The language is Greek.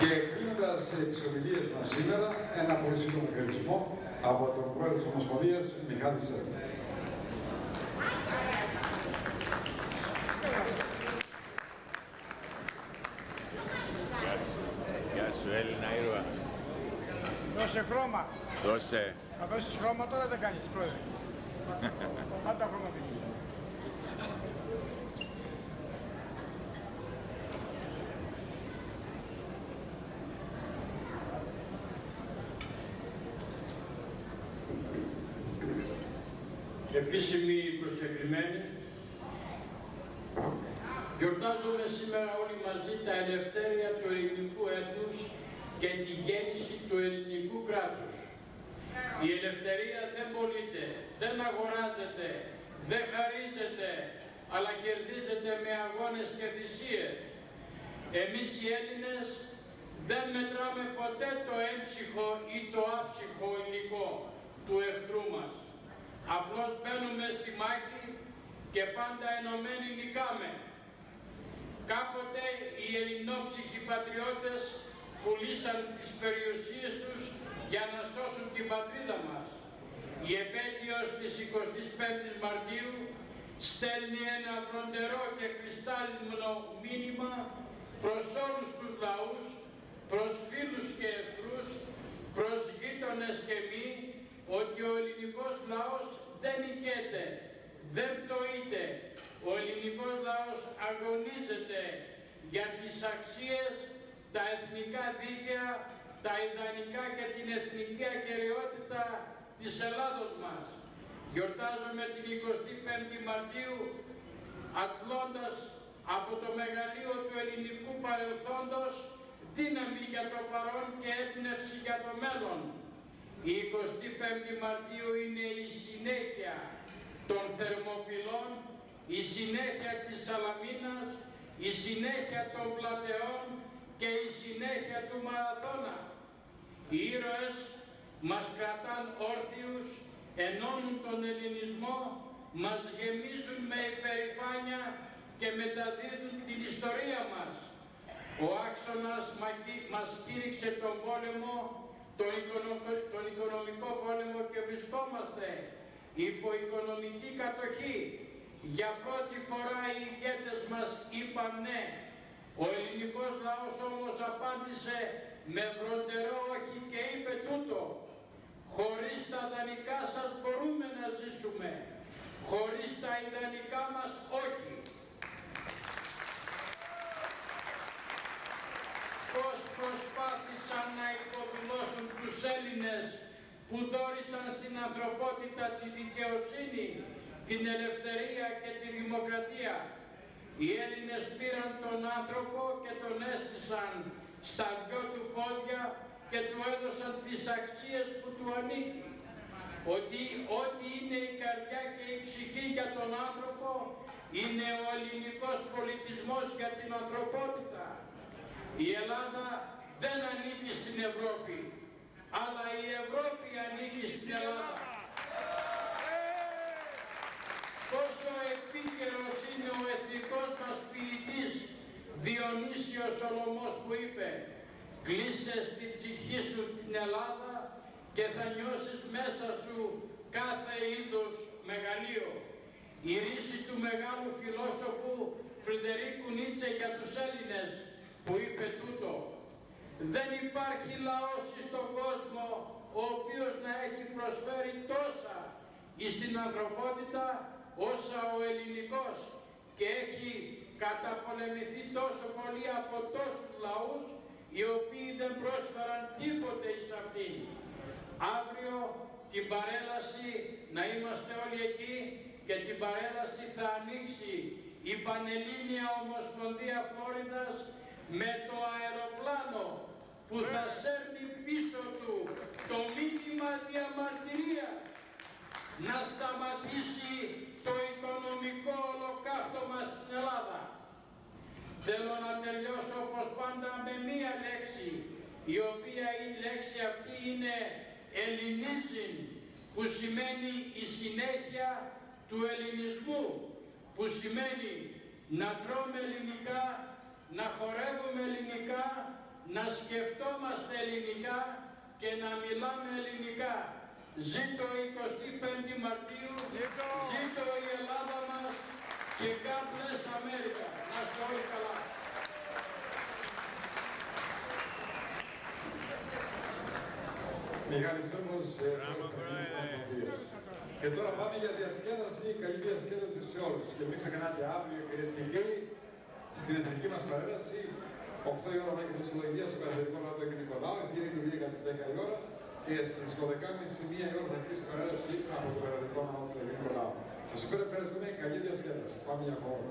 Και κλείνοντας τις ομιλίες μας σήμερα, ένα πολύ σύντομο χαιρετισμό από τον πρόεδρο της Ομοσπονδίας, Μιχάλη Σέρβα. Γεια σου Έλληνα ήρωα. Δώσε χρώμα. Δώσε. Να δώσεις χρώμα τώρα δεν κάνεις πρόεδρε. Πάντα χρώμα δίνει. Επίσημοι προσκεκλημένοι, γιορτάζουμε σήμερα όλοι μαζί τα ελευθέρια του ελληνικού έθνους και τη γέννηση του ελληνικού κράτους. Η ελευθερία δεν πωλείται, δεν αγοράζεται, δεν χαρίζεται, αλλά κερδίζεται με αγώνες και θυσίες. Εμείς οι Έλληνες δεν μετράμε ποτέ το έμψυχο ή το άψυχο υλικό του εχθρού μας. Απλώς μπαίνουμε στη μάχη και πάντα ενωμένοι νικάμε. Κάποτε οι ελληνόψυχοι πατριώτες πουλήσαν τις περιουσίες τους για να σώσουν την πατρίδα μας. Η επέτειος της 25ης Μαρτίου στέλνει ένα βροντερό και κρυστάλλινο μήνυμα προς όλους τους λαούς, προς φίλους και εχθρούς, προς γείτονες και μη, ότι ο ελληνικός λαός δεν νικέται, δεν πτωείται. Ο ελληνικός λαός αγωνίζεται για τις αξίες, τα εθνικά δίκαια, τα ιδανικά και την εθνική ακεραιότητα της Ελλάδος μας. Γιορτάζουμε την 25η Μαρτίου αντλώντας από το μεγαλείο του ελληνικού παρελθόντος δύναμη για το παρόν και έμπνευση για το μέλλον. Η 25η Μαρτίου είναι η συνέχεια των Θερμοπυλών, η συνέχεια της Σαλαμίνας, η συνέχεια των Πλατεών και η συνέχεια του Μαραθώνα. Οι ήρωες μας κρατάν όρθιους, ενώνουν τον ελληνισμό, μας γεμίζουν με υπερηφάνεια και μεταδίδουν την ιστορία μας. Ο άξονας μας κήρυξε τον πόλεμο, τον οικονομικό πόλεμο και βρισκόμαστε υπό οικονομική κατοχή. Για πρώτη φορά οι ηγέτες μας είπαν ναι. Ο ελληνικός λαός όμως απάντησε με βροντερό όχι και είπε τούτο: χωρίς τα δανεικά σας μπορούμε να ζήσουμε, χωρίς τα ιδανικά μας όχι. Πώς προσπάθησαν να υποδουλώσουν τους Έλληνες που δώρισαν στην ανθρωπότητα τη δικαιοσύνη, την ελευθερία και τη δημοκρατία. Οι Έλληνες πήραν τον άνθρωπο και τον έστησαν στα δυο του πόδια και του έδωσαν τις αξίες που του ανήκει. Ότι είναι η καρδιά και η ψυχή για τον άνθρωπο είναι ο ελληνικός πολιτισμός για την ανθρωπότητα. Η Ελλάδα δεν ανήκει στην Ευρώπη, αλλά η Ευρώπη ανήκει στην Ελλάδα. Πόσο επίκαιρος είναι ο εθνικός μας ποιητής Διονύσιος Σολωμός που είπε: κλείσε στη ψυχή σου την Ελλάδα και θα νιώσεις μέσα σου κάθε είδος μεγαλείο. Η ρίση του μεγάλου φιλόσοφου Φρεντερίκου Νίτσε για τους Έλληνες που είπε τούτο: δεν υπάρχει λαός στον κόσμο ο οποίος να έχει προσφέρει τόσα στην ανθρωπότητα όσα ο ελληνικός και έχει καταπολεμηθεί τόσο πολύ από τόσους λαούς οι οποίοι δεν πρόσφεραν τίποτε εις αυτήν. Αύριο την παρέλαση να είμαστε όλοι εκεί και την παρέλαση θα ανοίξει η Πανελλήνια Ομοσπονδία Φλόριδας με το αεροπλάνο που θα σέρνει πίσω του το μήνυμα διαμαρτυρίας να σταματήσει το οικονομικό ολοκαύτωμα στην Ελλάδα. Θέλω να τελειώσω όπως πάντα με μία λέξη, η οποία η λέξη αυτή είναι ελληνίζειν, που σημαίνει η συνέχεια του ελληνισμού, που σημαίνει να τρώμε ελληνικά, να χορεύουμε ελληνικά, να σκεφτόμαστε ελληνικά και να μιλάμε ελληνικά. Ζήτω η 25η Μαρτίου, ζήτω η Ελλάδα μας και God bless America. Να είστε όλοι καλά. Μιχάλης Σέρμος, και τώρα πάμε για διασκέδαση, καλή διασκέδαση σε όλους. Και μην ξεχνάτε αύριο, κυρίες και κύριοι, στην εταιρική μας παρέλαση, 8 η ώρα θα έχει δοξολογία στο Καθεδρικό Ναό του Αγίου Νικολάου, ευθύνη του Βίαικα της 10 η ώρα, και στις 12.30 1 η ώρα θα κλείσει η παρέλαση από το Καθεδρικό Ναό του Αγίου Νικολάου. Σας ευχαριστούμε, καλή διασκέδαση. Πάμε για χώρο.